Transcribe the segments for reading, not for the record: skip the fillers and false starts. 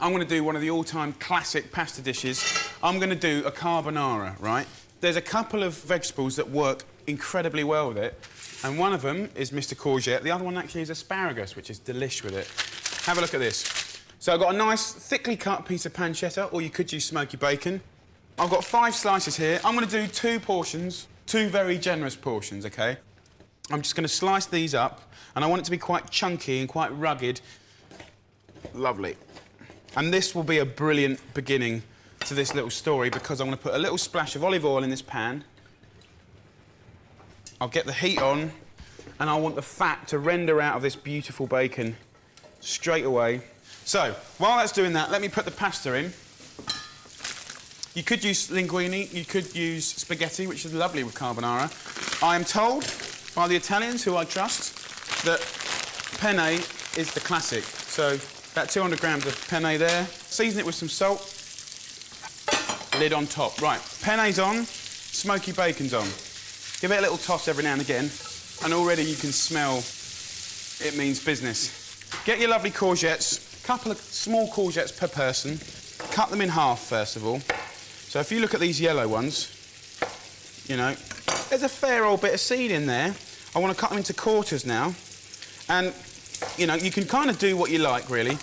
I'm going to do one of the all-time classic pasta dishes. I'm going to do a carbonara, right? There's a couple of vegetables that work incredibly well with it, and one of them is Mr. Courgette. The other one actually is asparagus, which is delish with it. Have a look at this. So I've got a nice, thickly cut piece of pancetta, or you could use smoky bacon. I've got 5 slices here. I'm going to do 2 portions, 2 very generous portions, OK? I'm just going to slice these up, and I want it to be quite chunky and quite rugged. Lovely. And this will be a brilliant beginning to this little story because I'm going to put a little splash of olive oil in this pan. I'll get the heat on, and I want the fat to render out of this beautiful bacon straight away. So, while that's doing that, let me put the pasta in. You could use linguine, you could use spaghetti, which is lovely with carbonara. I am told by the Italians, who I trust, that penne is the classic. So, about 200 grams of penne there. Season it with some salt. Lid on top. Right, penne's on, smoky bacon's on. Give it a little toss every now and again, and already you can smell it means business. Get your lovely courgettes, a couple of small courgettes per person. Cut them in half, first of all. So if you look at these yellow ones, you know, there's a fair old bit of seed in there. I want to cut them into quarters now. And, you know, you can kind of do what you like, really.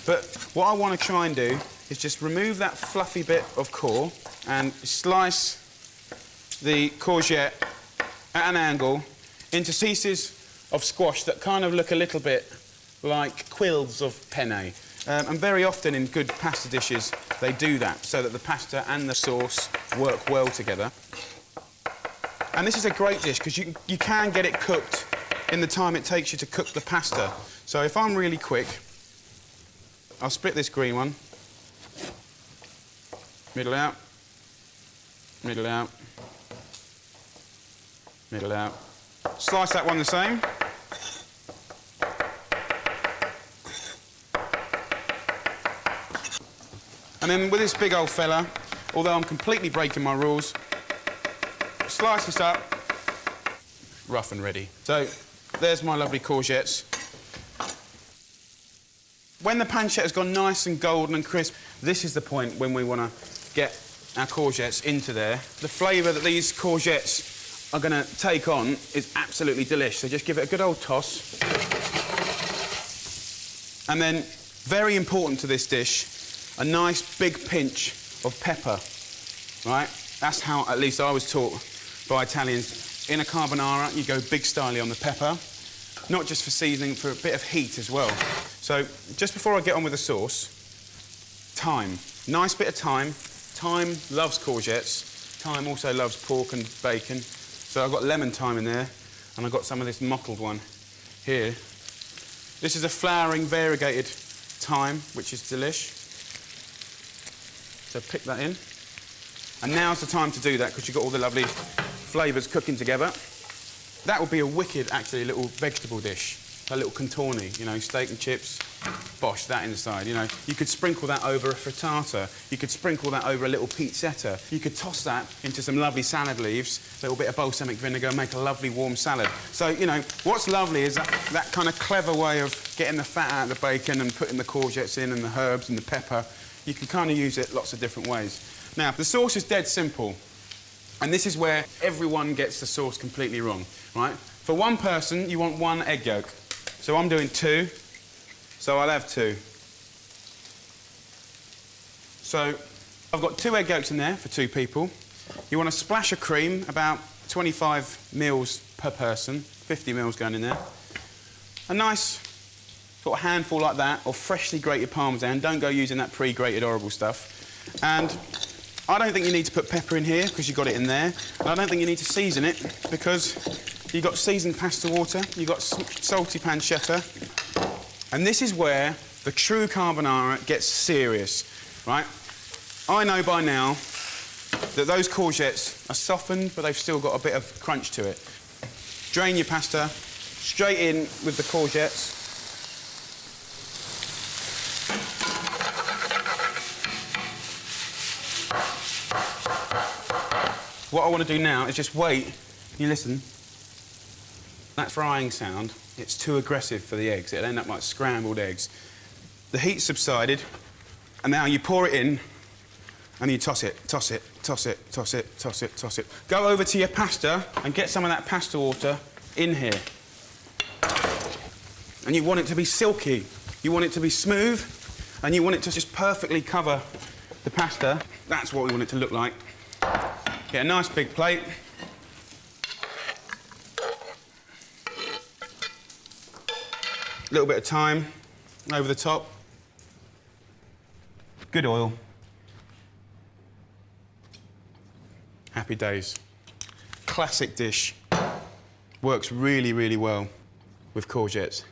But what I want to try and do is just remove that fluffy bit of core and slice the courgette at an angle into pieces of squash that kind of look a little bit like quills of penne. And very often in good pasta dishes, they do that so that the pasta and the sauce work well together. And this is a great dish because you can get it cooked in the time it takes you to cook the pasta. So if I'm really quick, I'll split this green one. Middle out. Middle out. Middle out. Slice that one the same. And then with this big old fella, although I'm completely breaking my rules, slice this up, rough and ready. So there's my lovely courgettes. When the pancetta's gone nice and golden and crisp, this is the point when we want to get our courgettes into there. The flavour that these courgettes are going to take on is absolutely delish. So just give it a good old toss. And then, very important to this dish, a nice big pinch of pepper, right? That's how, at least I was taught by Italians. In a carbonara, you go big styley on the pepper, not just for seasoning, for a bit of heat as well. So, just before I get on with the sauce, thyme. Nice bit of thyme. Thyme loves courgettes. Thyme also loves pork and bacon. So I've got lemon thyme in there, and I've got some of this mottled one here. This is a flowering, variegated thyme, which is delish. So pick that in. And now's the time to do that, because you've got all the lovely flavours cooking together. That would be a wicked, actually, little vegetable dish. A little contorni, you know, steak and chips. Bosh, that inside, you know. You could sprinkle that over a frittata. You could sprinkle that over a little pizzetta. You could toss that into some lovely salad leaves, a little bit of balsamic vinegar, make a lovely warm salad. So, you know, what's lovely is that kind of clever way of getting the fat out of the bacon and putting the courgettes in and the herbs and the pepper. You can kind of use it lots of different ways. Now, the sauce is dead simple. And this is where everyone gets the sauce completely wrong, right? For one person, you want 1 egg yolk. So I'm doing 2, so I'll have 2. So I've got 2 egg yolks in there for 2 people. You want a splash of cream, about 25 mils per person, 50 mils going in there. A nice sort of handful like that, or freshly grated Parmesan. Don't go using that pre-grated horrible stuff. And I don't think you need to put pepper in here because you've got it in there. And I don't think you need to season it because you've got seasoned pasta water, you've got salty pancetta. And this is where the true carbonara gets serious, right? I know by now that those courgettes are softened, but they've still got a bit of crunch to it. Drain your pasta, straight in with the courgettes. What I want to do now is just wait. You listen. That frying sound, it's too aggressive for the eggs. It'll end up like scrambled eggs. The heat subsided. And now you pour it in and you toss it, toss it, toss it, toss it, toss it, toss it. Go over to your pasta and get some of that pasta water in here. And you want it to be silky. You want it to be smooth, and you want it to just perfectly cover the pasta. That's what we want it to look like. Get a nice big plate. A little bit of thyme over the top. Good oil. Happy days. Classic dish. Works really, really well with courgettes.